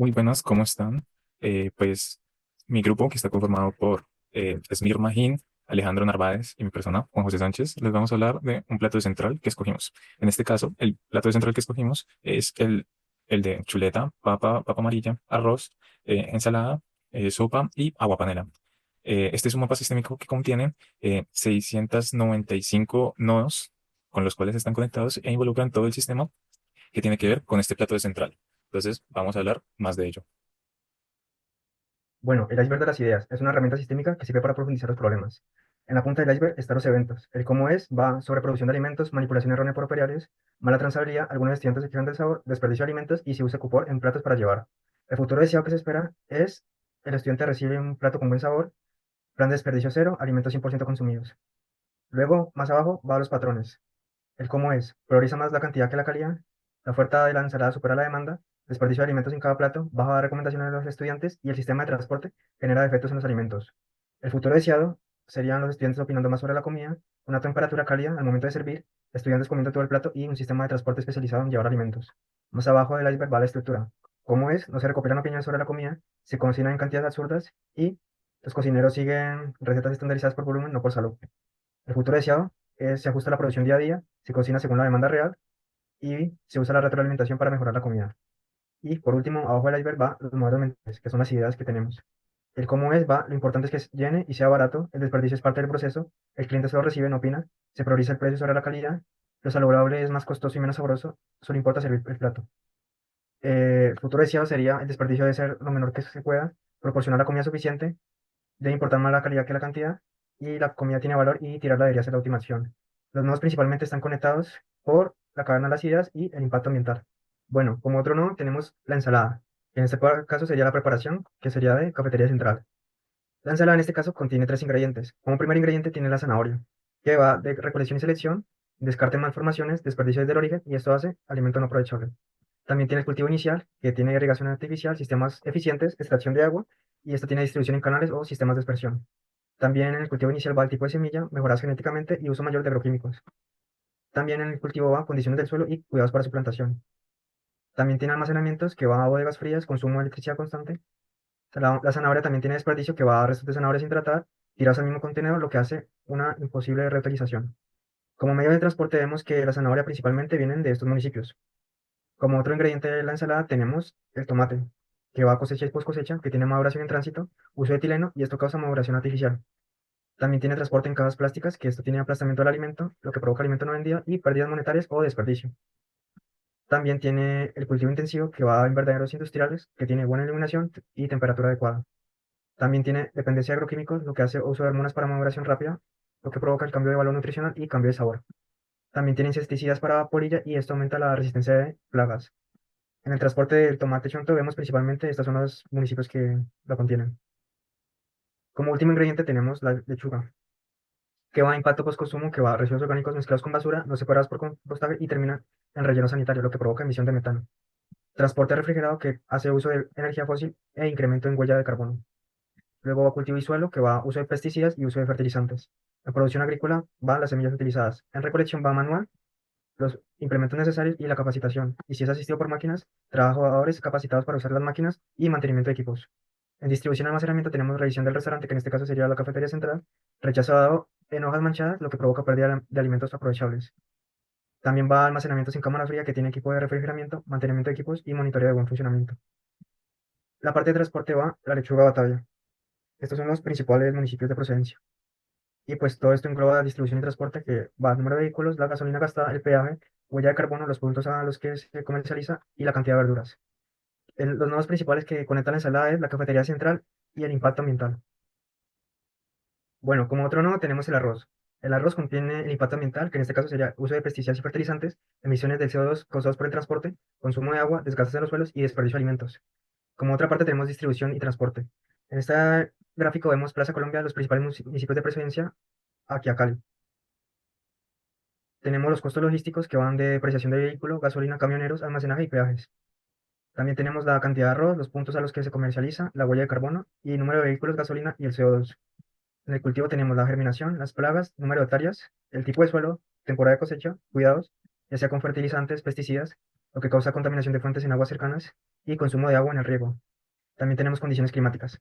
Muy buenas, ¿cómo están? Pues mi grupo, que está conformado por Esmir Magín, Alejandro Narváez y mi persona, Juan José Sánchez, les vamos a hablar de un plato central que escogimos. En este caso, el plato central que escogimos es el de chuleta, papa amarilla, arroz, ensalada, sopa y agua panela. Este es un mapa sistémico que contiene 695 nodos con los cuales están conectados e involucran todo el sistema que tiene que ver con este plato de central. Entonces, vamos a hablar más de ello. Bueno, el iceberg de las ideas es una herramienta sistémica que sirve para profundizar los problemas. En la punta del iceberg están los eventos. El cómo es va sobre producción de alimentos, manipulación errónea por operarios, mala trazabilidad, algunos estudiantes se quejan del sabor, desperdicio de alimentos y si usa cupor en platos para llevar. El futuro deseado que se espera es el estudiante recibe un plato con buen sabor, plan de desperdicio cero, alimentos 100% consumidos. Luego, más abajo, va a los patrones. El cómo es, prioriza más la cantidad que la calidad, la oferta de la ensalada supera la demanda, desperdicio de alimentos en cada plato, baja la recomendación de los estudiantes y el sistema de transporte genera defectos en los alimentos. El futuro deseado serían los estudiantes opinando más sobre la comida, una temperatura cálida al momento de servir, estudiantes comiendo todo el plato y un sistema de transporte especializado en llevar alimentos. Más abajo del iceberg va la estructura. ¿Cómo es? No se recopilan opiniones sobre la comida, se cocina en cantidades absurdas y los cocineros siguen recetas estandarizadas por volumen, no por salud. El futuro deseado es se ajusta a la producción día a día, se cocina según la demanda real y se usa la retroalimentación para mejorar la comida. Y por último, abajo del iceberg va los modelos mentales, que son las ideas que tenemos. El cómo es va, lo importante es que llene y sea barato, el desperdicio es parte del proceso, el cliente solo recibe, no opina, se prioriza el precio sobre la calidad, lo saludable es más costoso y menos sabroso, solo importa servir el plato. El futuro deseado sería el desperdicio debe ser lo menor que se pueda, proporcionar la comida suficiente, debe importar más la calidad que la cantidad, y la comida tiene valor y tirarla debería ser la última opción. Los nodos principalmente están conectados por la cadena de las ideas y el impacto ambiental. Bueno, como otro nodo tenemos la ensalada, que en este caso sería la preparación, que sería de cafetería central. La ensalada en este caso contiene tres ingredientes. Como primer ingrediente tiene la zanahoria, que va de recolección y selección, descarte de malformaciones, desperdicio desde el origen, y esto hace alimento no aprovechable. También tiene el cultivo inicial, que tiene irrigación artificial, sistemas eficientes, extracción de agua, y esto tiene distribución en canales o sistemas de dispersión. También en el cultivo inicial va el tipo de semilla, mejoras genéticamente y uso mayor de agroquímicos. También en el cultivo va condiciones del suelo y cuidados para su plantación. También tiene almacenamientos que va a bodegas frías, consumo de electricidad constante. La zanahoria también tiene desperdicio que va a restos de zanahoria sin tratar, tirados al mismo contenedor, lo que hace una imposible reutilización. Como medio de transporte vemos que la zanahoria principalmente vienen de estos municipios. Como otro ingrediente de la ensalada tenemos el tomate, que va a cosecha y post cosecha, que tiene maduración en tránsito, uso de etileno y esto causa maduración artificial. También tiene transporte en cajas plásticas, que esto tiene aplastamiento del alimento, lo que provoca alimento no vendido y pérdidas monetarias o desperdicio. También tiene el cultivo intensivo, que va a invernaderos industriales, que tiene buena iluminación y temperatura adecuada. También tiene dependencia de agroquímicos, lo que hace uso de hormonas para maduración rápida, lo que provoca el cambio de valor nutricional y cambio de sabor. También tiene insecticidas para polilla y esto aumenta la resistencia de plagas. En el transporte del tomate chonto vemos principalmente estos son los municipios que lo contienen. Como último ingrediente tenemos la lechuga, que va a impacto postconsumo, que va a residuos orgánicos mezclados con basura, no separados por compostaje y termina en relleno sanitario, lo que provoca emisión de metano. Transporte refrigerado, que hace uso de energía fósil e incremento en huella de carbono. Luego va cultivo y suelo, que va uso de pesticidas y uso de fertilizantes. En producción agrícola van las semillas utilizadas. En recolección va manual, los implementos necesarios y la capacitación. Y si es asistido por máquinas, trabajadores capacitados para usar las máquinas y mantenimiento de equipos. En distribución y almacenamiento tenemos revisión del restaurante, que en este caso sería la cafetería central, rechazado en hojas manchadas, lo que provoca pérdida de alimentos aprovechables. También va almacenamiento sin cámara fría, que tiene equipo de refrigeramiento, mantenimiento de equipos y monitoreo de buen funcionamiento. La parte de transporte va la lechuga batalla. Estos son los principales municipios de procedencia. Y pues todo esto engloba la distribución y transporte, que va el número de vehículos, la gasolina gastada, el peaje, huella de carbono, los productos a los que se comercializa y la cantidad de verduras. Los nodos principales que conectan la ensalada es la cafetería central y el impacto ambiental. Bueno, como otro nodo tenemos el arroz. El arroz contiene el impacto ambiental, que en este caso sería uso de pesticidas y fertilizantes, emisiones de CO2 causados por el transporte, consumo de agua, desgastes de los suelos y desperdicio de alimentos. Como otra parte tenemos distribución y transporte. En este gráfico vemos Plaza Colombia, los principales municipios de presidencia, aquí a Cali. Tenemos los costos logísticos que van de depreciación de vehículo, gasolina, camioneros, almacenaje y peajes. También tenemos la cantidad de arroz, los puntos a los que se comercializa, la huella de carbono y el número de vehículos, gasolina y el CO2. En el cultivo tenemos la germinación, las plagas, número de hectáreas, el tipo de suelo, temporada de cosecha, cuidados, ya sea con fertilizantes, pesticidas. lo que causa contaminación de fuentes en aguas cercanas y consumo de agua en el riego. También tenemos condiciones climáticas.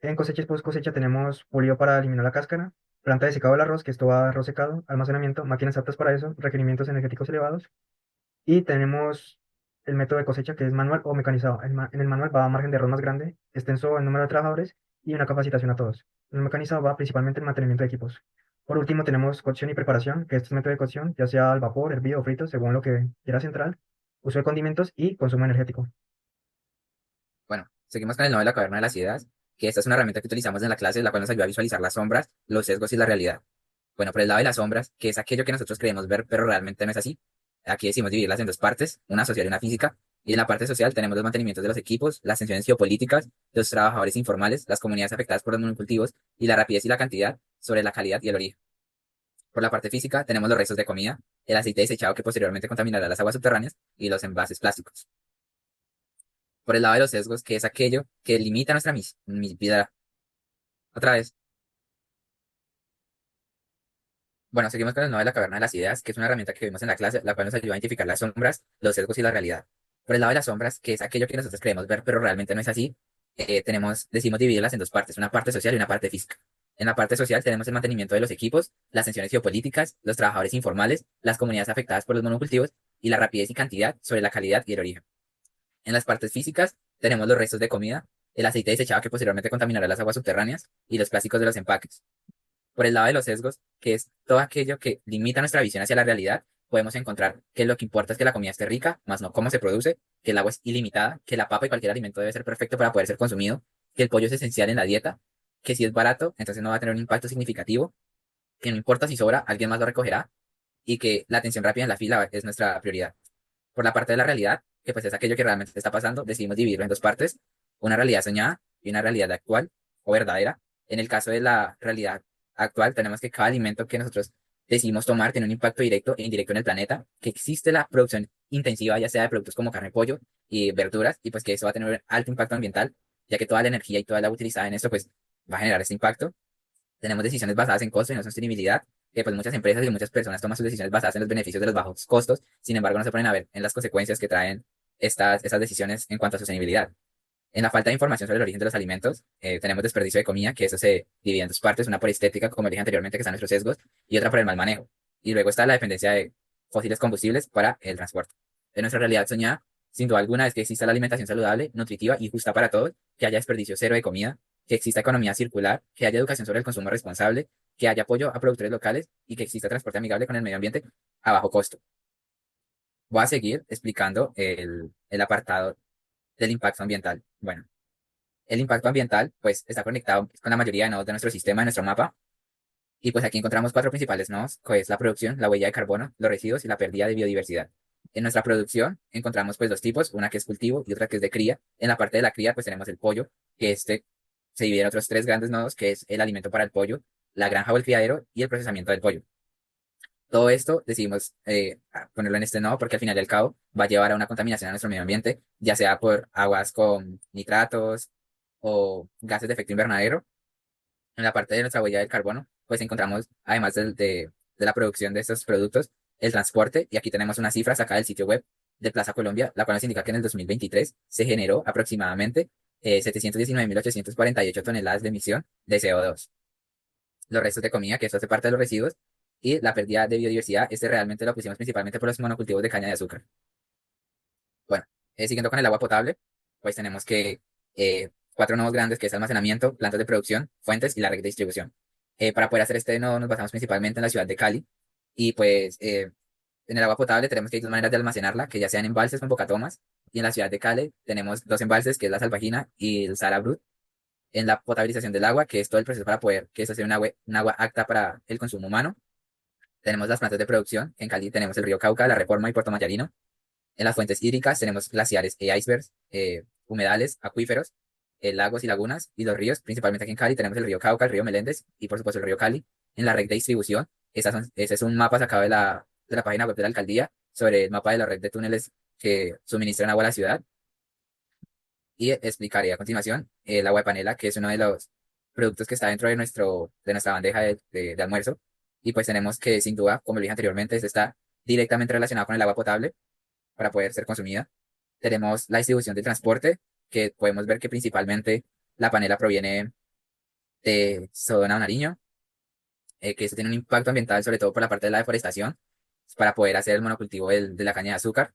En cosecha y post cosecha tenemos pulido para eliminar la cáscara, planta de secado del arroz, que esto va a arroz secado, almacenamiento, máquinas aptas para eso, requerimientos energéticos elevados. Y tenemos el método de cosecha que es manual o mecanizado. En el manual va a margen de error más grande, extenso el número de trabajadores y una capacitación a todos. En el mecanizado va principalmente en mantenimiento de equipos. Por último tenemos cocción y preparación, que este es método de cocción, ya sea al vapor, hervido o frito, según lo que quiera central, uso de condimentos y consumo energético. Bueno, seguimos con el nodo de la caverna de las ideas, que esta es una herramienta que utilizamos en la clase, la cual nos ayuda a visualizar las sombras, los sesgos y la realidad. Bueno, por el lado de las sombras, que es aquello que nosotros creemos ver, pero realmente no es así. Aquí decimos dividirlas en dos partes, una social y una física. Y en la parte social tenemos los mantenimientos de los equipos, las tensiones geopolíticas, los trabajadores informales, las comunidades afectadas por los monocultivos y la rapidez y la cantidad sobre la calidad y el origen. Por la parte física tenemos los restos de comida, el aceite desechado que posteriormente contaminará las aguas subterráneas y los envases plásticos. Por el lado de los sesgos, que es aquello que limita nuestra vida. Otra vez. Bueno, seguimos con el nodo de la caverna de las ideas, que es una herramienta que vimos en la clase, la cual nos ayuda a identificar las sombras, los sesgos y la realidad. Por el lado de las sombras, que es aquello que nosotros creemos ver, pero realmente no es así, decimos dividirlas en dos partes, una parte social y una parte física. En la parte social tenemos el mantenimiento de los equipos, las tensiones geopolíticas, los trabajadores informales, las comunidades afectadas por los monocultivos y la rapidez y cantidad sobre la calidad y el origen. En las partes físicas tenemos los restos de comida, el aceite desechado que posteriormente contaminará las aguas subterráneas y los plásticos de los empaques. Por el lado de los sesgos, que es todo aquello que limita nuestra visión hacia la realidad, podemos encontrar que lo que importa es que la comida esté rica, más no cómo se produce, que el agua es ilimitada, que la papa y cualquier alimento debe ser perfecto para poder ser consumido, que el pollo es esencial en la dieta, que si es barato, entonces no va a tener un impacto significativo, que no importa si sobra, alguien más lo recogerá, y que la atención rápida en la fila es nuestra prioridad. Por la parte de la realidad, que pues es aquello que realmente está pasando, decidimos dividirlo en dos partes, una realidad soñada y una realidad actual o verdadera. En el caso de la realidad actual, tenemos que cada alimento que nosotros decidimos tomar tiene un impacto directo e indirecto en el planeta, que existe la producción intensiva, ya sea de productos como carne, pollo y verduras, y pues que eso va a tener un alto impacto ambiental, ya que toda la energía y toda el agua utilizada en esto, pues va a generar este impacto. Tenemos decisiones basadas en costo y no sostenibilidad, que pues muchas empresas y muchas personas toman sus decisiones basadas en los beneficios de los bajos costos, sin embargo no se ponen a ver en las consecuencias que traen estas decisiones en cuanto a sostenibilidad. En la falta de información sobre el origen de los alimentos, tenemos desperdicio de comida, que eso se divide en dos partes, una por estética, como dije anteriormente, que están nuestros sesgos, y otra por el mal manejo. Y luego está la dependencia de fósiles combustibles para el transporte. En nuestra realidad soñada, sin duda alguna, es que exista la alimentación saludable, nutritiva y justa para todos, que haya desperdicio cero de comida, que exista economía circular, que haya educación sobre el consumo responsable, que haya apoyo a productores locales y que exista transporte amigable con el medio ambiente a bajo costo. Voy a seguir explicando el apartado del impacto ambiental. Bueno, el impacto ambiental pues está conectado con la mayoría de nodos de nuestro sistema, de nuestro mapa. Y pues aquí encontramos cuatro principales nodos, que es la producción, la huella de carbono, los residuos y la pérdida de biodiversidad. En nuestra producción encontramos pues dos tipos, una que es cultivo y otra que es de cría. En la parte de la cría pues tenemos el pollo, que este se divide en otros tres grandes nodos, que es el alimento para el pollo, la granja o el criadero y el procesamiento del pollo. Todo esto decidimos ponerlo en este nodo porque al final y al cabo va a llevar a una contaminación a nuestro medio ambiente, ya sea por aguas con nitratos o gases de efecto invernadero. En la parte de nuestra huella del carbono, pues encontramos, además de la producción de estos productos, el transporte, y aquí tenemos unas cifras acá del sitio web de Plaza Colombia, la cual nos indica que en el 2023 se generó aproximadamente 719.848 toneladas de emisión de CO2. Los restos de comida, que esto hace parte de los residuos, y la pérdida de biodiversidad, este realmente lo pusimos principalmente por los monocultivos de caña de azúcar. Bueno, siguiendo con el agua potable, pues tenemos que cuatro nodos grandes, que es almacenamiento, plantas de producción, fuentes y la red de distribución. Para poder hacer este nodo nos basamos principalmente en la ciudad de Cali y pues en el agua potable tenemos que hay dos maneras de almacenarla, que ya sean embalses o en bocatomas, y en la ciudad de Cali tenemos dos embalses, que es la Salvajina y el Sarabrut. En la potabilización del agua, que es todo el proceso para poder que esto sea un agua apta para el consumo humano, tenemos las plantas de producción, que en Cali tenemos el río Cauca, la Reforma y Puerto Mayarino. En las fuentes hídricas tenemos glaciares e icebergs, humedales, acuíferos, lagos y lagunas, y los ríos, principalmente aquí en Cali tenemos el río Cauca, el río Meléndez y por supuesto el río Cali. En la red de distribución, ese es un mapa sacado de la página web de la alcaldía sobre el mapa de la red de túneles que suministran agua a la ciudad. Y explicaré a continuación el agua de panela, que es uno de los productos que está dentro de nuestra bandeja de almuerzo. Y pues tenemos que, sin duda, como lo dije anteriormente, esto está directamente relacionado con el agua potable. para poder ser consumida. Tenemos la distribución del transporte, que podemos ver que principalmente la panela proviene de Sodona o Nariño, que eso tiene un impacto ambiental, sobre todo por la parte de la deforestación, para poder hacer el monocultivo de la caña de azúcar.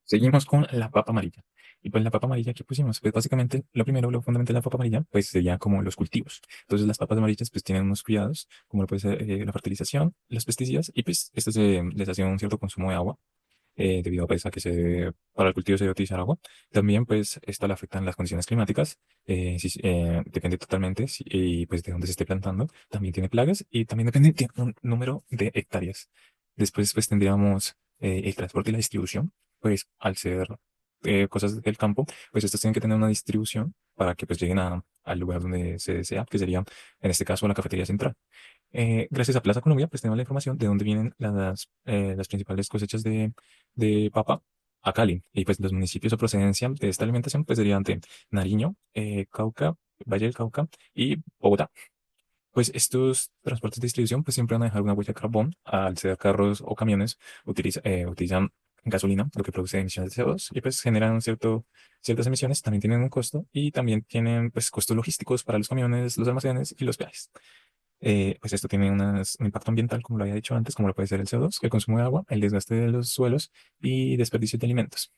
Seguimos con la papa amarilla. Y pues la papa amarilla que pusimos, pues básicamente lo primero, lo fundamental de la papa amarilla, pues sería como los cultivos. Entonces las papas amarillas pues tienen unos cuidados, como lo puede ser la fertilización, los pesticidas, y pues esto les hace un cierto consumo de agua, debido pues, a que para el cultivo se debe utilizar agua. También pues esto le afectan las condiciones climáticas, depende totalmente y pues de dónde se esté plantando. También tiene plagas y también depende de un número de hectáreas. Después pues tendríamos el transporte y la distribución, pues al ser cosas del campo, pues estas tienen que tener una distribución para que pues lleguen al lugar donde se desea, que sería en este caso la cafetería central. Gracias a Plaza Colombia, pues tenemos la información de dónde vienen las principales cosechas de papa a Cali. Y pues los municipios o procedencia de esta alimentación pues serían de Nariño, Cauca, Valle del Cauca y Bogotá. Pues estos transportes de distribución pues siempre van a dejar una huella de carbón. Al ser carros o camiones utilizan gasolina, lo que produce emisiones de CO2 y pues generan ciertas emisiones, también tienen un costo y también tienen pues costos logísticos para los camiones, los almacenes y los viajes. Pues esto tiene un impacto ambiental, como lo había dicho antes, como lo puede ser el CO2, el consumo de agua, el desgaste de los suelos y desperdicio de alimentos.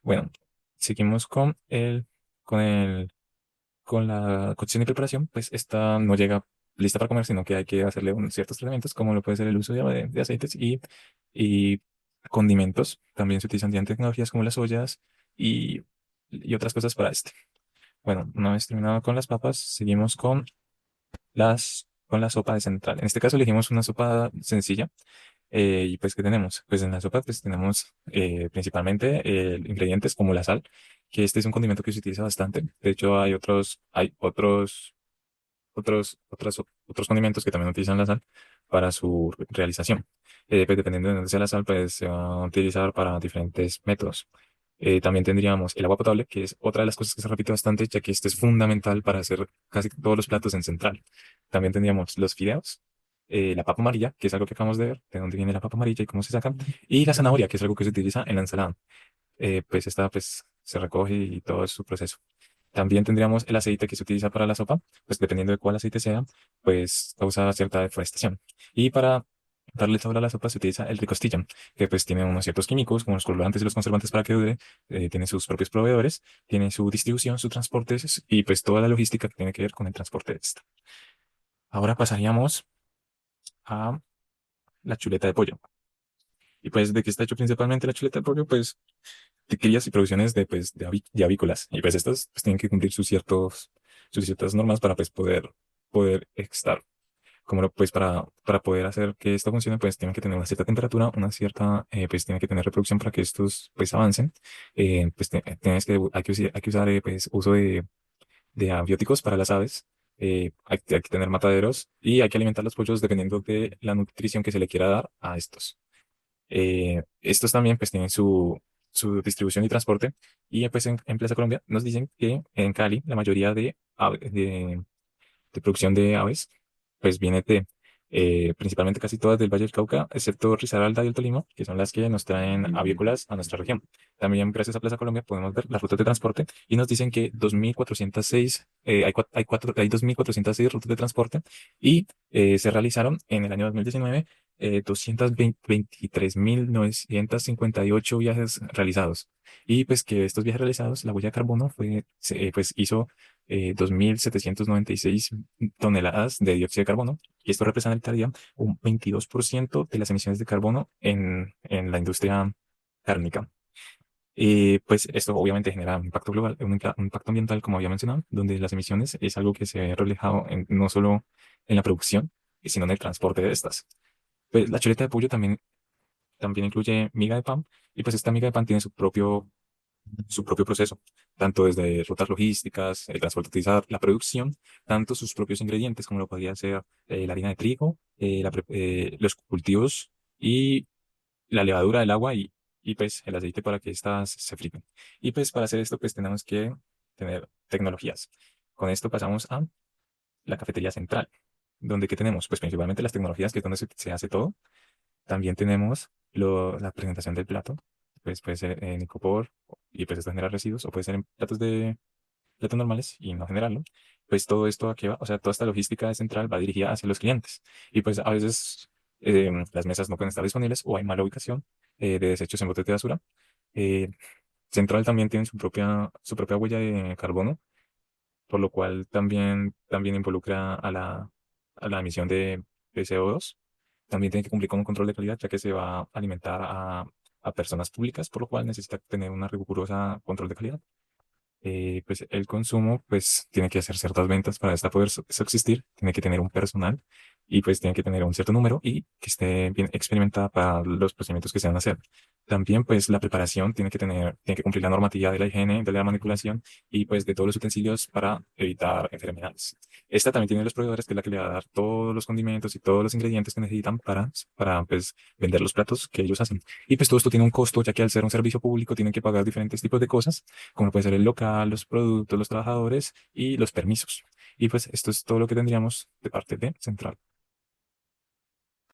Bueno, seguimos con el, con la cocción y preparación, pues esta no llega lista para comer, sino que hay que hacerle ciertos tratamientos, como lo puede ser el uso de aceites y condimentos. También se utilizan ya tecnologías como las ollas y, y otras cosas para este. Bueno, una vez terminado con las papas, seguimos con la sopa de central. En este caso elegimos una sopa sencilla. Y pues, ¿qué tenemos? Pues en la sopa pues tenemos principalmente ingredientes como la sal, que este es un condimento que se utiliza bastante. De hecho, hay otros condimentos que también utilizan la sal para su realización. Pues dependiendo de dónde sea la sal, pues se va a utilizar para diferentes métodos. También tendríamos el agua potable, que es otra de las cosas que se repite bastante, ya que este es fundamental para hacer casi todos los platos en central. También tendríamos los fideos, la papa amarilla, que es algo que acabamos de ver, de dónde viene la papa amarilla y cómo se saca, y la zanahoria, que es algo que se utiliza en la ensalada. Pues esta pues se recoge y todo es su proceso. También tendríamos el aceite que se utiliza para la sopa, pues dependiendo de cuál aceite sea, pues causa cierta deforestación. Y para darle sabor a la sopa se utiliza el ricostilla, que pues tiene unos ciertos químicos, como los colorantes y los conservantes para que dure, tiene sus propios proveedores, tiene su distribución, su transporte y pues toda la logística que tiene que ver con el transporte de esta. Ahora pasaríamos a la chuleta de pollo. Y pues, ¿de qué está hecho principalmente la chuleta de pollo? Pues de crías y producciones de avícolas. Y pues estas pues, tienen que cumplir sus ciertas normas para pues poder estar. Pues para poder hacer que esto funcione, pues tienen que tener una cierta temperatura, pues tienen que tener reproducción para que estos pues avancen. Pues hay que usar pues uso de antibióticos para las aves. Hay que tener mataderos y hay que alimentar los pollos dependiendo de la nutrición que se le quiera dar a estos. Estos también pues tienen su distribución y transporte y pues en Plaza Colombia nos dicen que en Cali la mayoría de producción de aves pues viene de principalmente casi todas del Valle del Cauca, excepto Risaralda y el Tolima, que son las que nos traen avícolas a nuestra región. También gracias a Plaza Colombia podemos ver las rutas de transporte y nos dicen que 2.406, hay 2.406 rutas de transporte y se realizaron en el año 2019 223.958 viajes realizados. Y pues que estos viajes realizados, la huella de carbono pues hizo 2.796 toneladas de dióxido de carbono, y esto representaría un 22% de las emisiones de carbono en la industria cárnica. Pues esto obviamente genera un impacto global, un impacto ambiental, como había mencionado, donde las emisiones es algo que se ve reflejado no solo en la producción, sino en el transporte de estas. Pues la chuleta de pollo también incluye miga de pan, y pues esta miga de pan tiene su propio proceso, tanto desde rutas logísticas, el transporte utilizado, la producción, tanto sus propios ingredientes, como lo podría ser la harina de trigo, los cultivos y la levadura del agua y pues el aceite para que éstas se friten. Y pues para hacer esto pues tenemos que tener tecnologías. Con esto pasamos a la cafetería central, donde ¿qué tenemos? Pues principalmente las tecnologías, que es donde se hace todo. También tenemos la presentación del plato, pues puede ser en icopor y pues esto genera residuos, o puede ser en platos normales y no generarlo. Pues todo esto a qué va, o sea, toda esta logística de central va dirigida hacia los clientes. Y pues a veces las mesas no pueden estar disponibles o hay mala ubicación de desechos en botes de basura. Eh, Central también tiene su propia huella de carbono, por lo cual también involucra a la emisión de CO2. También tiene que cumplir con un control de calidad, ya que se va a alimentar a personas públicas, por lo cual necesita tener una rigurosa control de calidad. Pues el consumo pues tiene que hacer ciertas ventas para esta poder subsistir, tiene que tener un personal y pues tiene que tener un cierto número y que esté bien experimentada para los procedimientos que se van a hacer. También pues la preparación tiene que cumplir la normatividad de la higiene, de la manipulación y pues de todos los utensilios para evitar enfermedades. Esta también tiene los proveedores, que es la que le va a dar todos los condimentos y todos los ingredientes que necesitan para pues vender los platos que ellos hacen. Y pues todo esto tiene un costo, ya que al ser un servicio público tienen que pagar diferentes tipos de cosas como puede ser el local, los productos, los trabajadores y los permisos. Y pues esto es todo lo que tendríamos de parte de Central.